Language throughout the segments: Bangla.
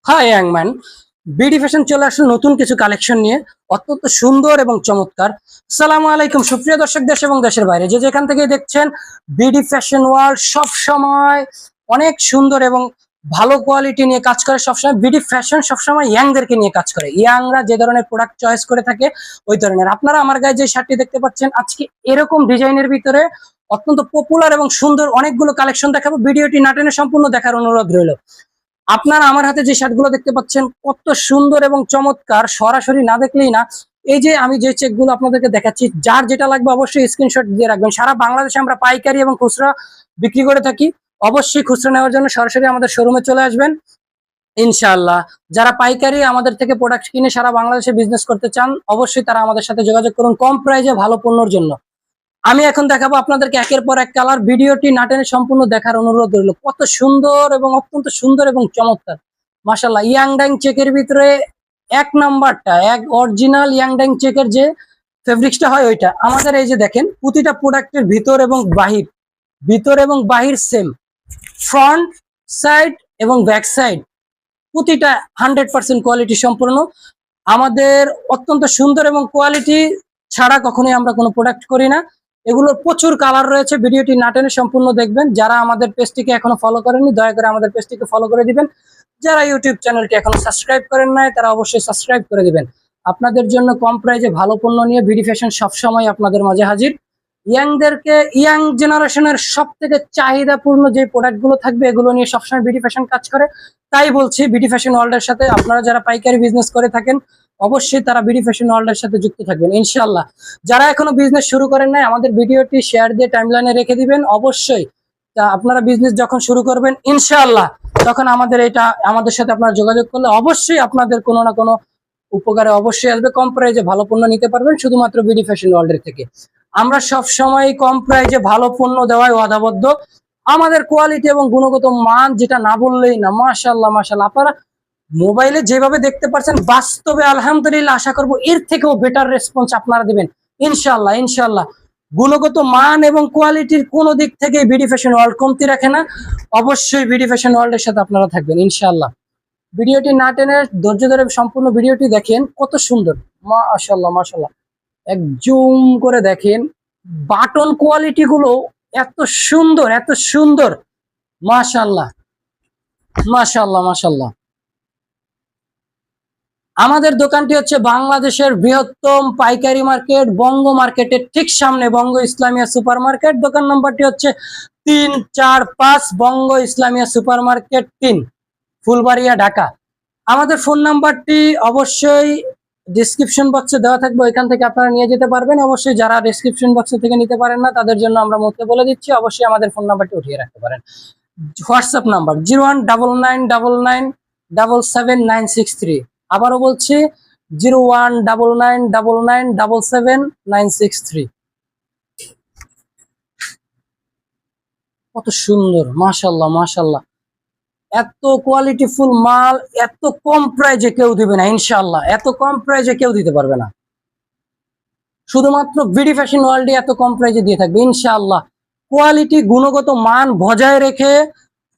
হাই ইয়াংম্যান, বিডি ফ্যাশন চলে আসলো নতুন কিছু কালেকশন নিয়ে, অত্যন্ত সুন্দর এবং চমৎকার। আসসালামু আলাইকুম সুপ্রিয় দর্শক, দেশ এবং দেশের বাইরে যে যেখান থেকে দেখছেন, বিডি ফ্যাশন ওয়ার্ল্ড সব সময় অনেক সুন্দর এবং ভালো কোয়ালিটি নিয়ে কাজ করে। সবসময় বিডি ফ্যাশন সবসময় ইয়াংদেরকে নিয়ে কাজ করে, ইয়াংরা যে ধরনের প্রোডাক্ট চয়েস করে থাকে ওই ধরনের। আপনারা আমার গায়ে যে শার্টটি দেখতে পাচ্ছেন, আজকে এরকম ডিজাইনের ভিতরে অত্যন্ত পপুলার এবং সুন্দর অনেকগুলো কালেকশন দেখাবো। ভিডিওটি না টেনে সম্পূর্ণ দেখার অনুরোধ রইল। আপনারা আমার হাতে যে শার্টগুলো দেখতে পাচ্ছেন কত সুন্দর এবং চমৎকার, সরাসরি না দেখলেই না। এই যে আমি যে চেকগুলো আপনাদেরকে দেখাচ্ছি, যার যেটা লাগবে অবশ্যই স্ক্রিনশট দিয়ে রাখবেন। সারা বাংলাদেশে আমরা পাইকারি এবং খুচরা বিক্রি করে থাকি। অবশ্যই খুচরা নেওয়ার জন্য সরাসরি আমাদের শোরুমে চলে আসবেন ইনশাআল্লাহ। যারা পাইকারি আমাদের থেকে প্রোডাক্ট কিনে সারা বাংলাদেশে বিজনেস করতে চান, অবশ্যই তারা আমাদের সাথে যোগাযোগ করুন কম প্রাইসে ভালো পণ্যের জন্য। আমি এখন দেখাবো আপনাদেরকে একের পর এক কালার। ভিডিওটি না টেনে সম্পূর্ণ দেখার অনুরোধ রইল। কত সুন্দর এবং অত্যন্ত সুন্দর এবং চমৎকার, মাশাআল্লাহ। ইয়াংডাং চেকের ভিতরে এক নাম্বারটা, এক অরিজিনাল ইয়াংডাং চেকের যে ফেব্রিক্সটা হয় ওইটা আমাদের। এই যে দেখেন, প্রতিটা প্রোডাক্টের ভিতর এবং বাহির সেম, ফ্রন্ট সাইড এবং ব্যাক সাইড প্রতিটা 100% কোয়ালিটি সম্পূর্ণ। আমাদের অত্যন্ত সুন্দর এবং কোয়ালিটি ছাড়া কখনোই আমরা কোনো প্রোডাক্ট করি না। এগুলোর প্রচুর কালার রয়েছে, ভিডিওটি না টেনে সম্পূর্ণ দেখবেন। যারা আমাদের পেজটিকে এখনো ফলো করেননি, দয়া করে আমাদের পেজটিকে ফলো করে দিবেন। যারা ইউটিউব চ্যানেলটি এখনো সাবস্ক্রাইব করেন নাই, তারা অবশ্যই সাবস্ক্রাইব করে দিবেন। আপনাদের জন্য কম প্রাইজে ভালো পণ্য নিয়ে বিডি ফ্যাশন সবসময় আপনাদের মাঝে হাজির। ইয়াং জেনারেশনের সব থেকে চাহিদাপূর্ণ যে প্রোডাক্টগুলো থাকবে এগুলো নিয়ে সবসময় বিডি ফ্যাশন কাজ করে। তাই বলছি, বিডি ফ্যাশন ওয়ার্ল্ডের সাথে আপনারা যারা পাইকারি বিজনেস করে থাকেন, অবশ্যই তারা বিডি ফ্যাশন ওয়ার্ল্ডের সাথে যুক্ত থাকবেন ইনশাআল্লাহ। যারা এখনো বিজনেস শুরু করেন নাই, আমাদের ভিডিওটি শেয়ার দিয়ে টাইমলাইনে রেখে দিবেন। অবশ্যই আপনারা বিজনেস যখন শুরু করবেন ইনশাআল্লাহ, তখন আমাদের সাথে আপনারা যোগাযোগ করলে অবশ্যই আপনাদের কোনো না কোনো উপকারে অবশ্যই আসবে। কম প্রাইজে ভালো পণ্য নিতে পারবেন শুধুমাত্র বিডি ফ্যাশন ওয়ার্ল্ডের থেকে। আমরা সব সময় কম প্রাইজে ভালো পণ্য দেওয়ায় ওয়াদাবদ্ধ। আমাদের কোয়ালিটি এবং গুণগত মান যেটা না বললেই না। মাশাআল্লাহ মাশাআল্লাহ, আপনারা মোবাইলে যেভাবে দেখতে পাচ্ছেন, বাস্তবে আলহামদুলিল্লাহ আশা করব এর থেকেও বেটার রেসপন্স আপনারা দিবেন ইনশাআল্লাহ ইনশাআল্লাহ। গুণগত মান এবং কোয়ালিটির কোনো দিক থেকে বিডি ফ্যাশন ওয়ার্ল্ড কমতি রাখে না। অবশ্যই বিডি ফ্যাশন ওয়ার্ল্ডের সাথে আপনারা থাকবেন ইনশাআল্লাহ। ভিডিওটি না টেনে ধৈর্য ধরে সম্পূর্ণ ভিডিওটি দেখেন, কত সুন্দর, মাশাআল্লাহ মাশাআল্লাহ। এক জুম করে দেখেন, বাটন কোয়ালিটি গুলো এত সুন্দর এত সুন্দর, মাশাআল্লাহ মাশাআল্লাহ মাশাআল্লাহ। আমাদের দোকানটি হচ্ছে বাংলাদেশের বৃহত্তম পাইকারি মার্কেট বঙ্গ মার্কেটের ঠিক সামনে, বঙ্গ ইসলামিয়া সুপার মার্কেট। দোকান নম্বরটি হচ্ছে 345 বঙ্গ ইসলামিয়া সুপার মার্কেট 3, ফুলবাড়িয়া, ঢাকা। আমাদের ফোন নাম্বারটি অবশ্যই ডিসক্রিপশন বক্সে দেওয়া থাকবে, ওইখান থেকে আপনারা নিয়ে যেতে পারবেন। অবশ্যই যারা ডিসক্রিপশন বক্সে থেকে নিতে পারেন না, তাদের জন্য আমরা মুখে বলে দিচ্ছি, অবশ্যই আমাদের ফোন নাম্বারটি উঠিয়ে রাখতে পারেন। WhatsApp number 019999777963। আবারও বলছি 019999777963। কত সুন্দর, মাশাআল্লাহ মাশাআল্লাহ। এত কোয়ালিটিফুল মাল এত কম প্রাইজে কেউ দিবে না ইনশাআল্লাহ, এত কম প্রাইজে কেউ দিতে পারবে না। শুধুমাত্র বিডি ফ্যাশন ওয়ার্ল্ডে এত কম প্রাইজে দিয়ে থাকবে ইনশাআল্লাহ। কোয়ালিটি গুণগত মান বজায় রেখে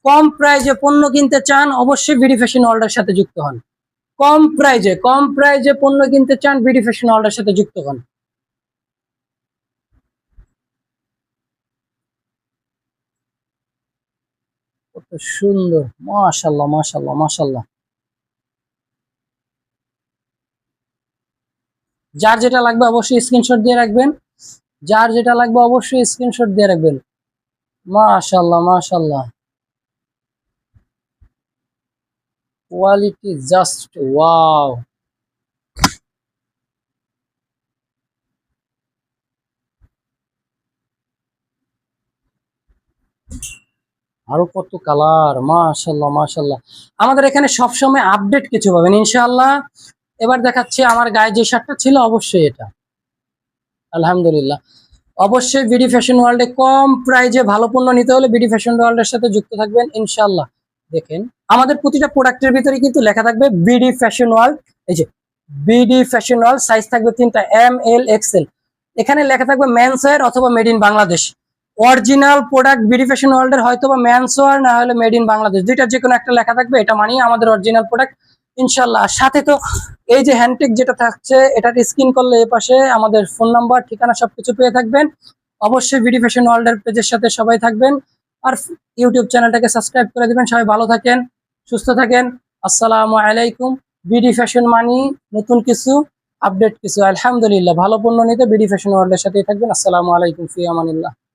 কম প্রাইজে পণ্য কিনতে চান, অবশ্যই বিডি ফ্যাশন ওয়ার্ল্ডের সাথে যুক্ত হন। কম প্রাইজে পণ্য কিনতে চান, বিডি ফ্যাশন ওয়ার্ল্ডের সাথে যুক্ত হন। কত সুন্দর, মাশাআল্লাহ মাশাআল্লাহ মাশাআল্লাহ। যার যেটা লাগবে অবশ্যই স্ক্রিনশট দিয়ে রাখবেন, যার যেটা লাগবে অবশ্যই স্ক্রিনশট দিয়ে রাখবেন। মাশাআল্লাহ মাশাআল্লাহ, কোয়ালিটি জাস্ট ওয়াও। আরো কত কালার, মাশাআল্লাহ মাশাআল্লাহ। আমাদের এখানে সবসময় আপডেট কিছু পাবেন ইনশাআল্লাহ। এবার দেখাচ্ছি আমার গায়ে যে শার্টটা ছিল, অবশ্যই এটা, আলহামদুলিল্লাহ। অবশ্যই বিডি ফ্যাশন ওয়ার্ল্ডে কম প্রাইজে ভালো পণ্য নিতে হলে বিডি ফ্যাশন ওয়ার্ল্ডের সাথে যুক্ত থাকবেন ইনশাআল্লাহ। দেখেন, আমাদের প্রতিটা প্রোডাক্টের ভিতরে কিন্তু লেখা থাকবে বিডি ফ্যাশন ওয়ার্ল্ড। এই যে বিডি ফ্যাশন ওয়ার্ল্ড, সাইজ থাকবে 3টা, এম, এল, এক্সেল। এখানে লেখা থাকবে মেন্স ওয়্যার অথবা made in Bangladesh. Original product BD fashion ওয়ার্ল্ডের, হয়তো বা ম্যানস ওয়ার না হলে মেড ইন বাংলাদেশ, দুইটা যে কোনো একটা লেখা থাকবে, এটা মানেই আমাদের অরিজিনাল প্রোডাক্ট ইনশাল্লাহ। আর সাথে তো এই যে হ্যান্ডটেক যেটা থাকছে, এটার স্ক্রিন করলে এ পাশে আমাদের ফোন নাম্বার, ঠিকানা সবকিছু পেয়ে থাকবেন। অবশ্যই বিডি ফ্যাশন ওয়ার্ল্ডের পেজের সাথে সবাই থাকবেন, আর ইউটিউব চ্যানেলটাকে সাবস্ক্রাইব করে দিবেন। সবাই ভালো থাকেন, সুস্থ থাকেন। আসসালামু আলাইকুম। বিডি ফ্যাশন মানি নতুন কিছু, আপডেট কিছু, আলহামদুলিল্লাহ। ভালো পণ্য নিতে বিডি ফ্যাশন ওয়ার্ল্ডের সাথেই থাকবেন। আসসালামু আলাইকুম, ফি আমানিল্লাহ।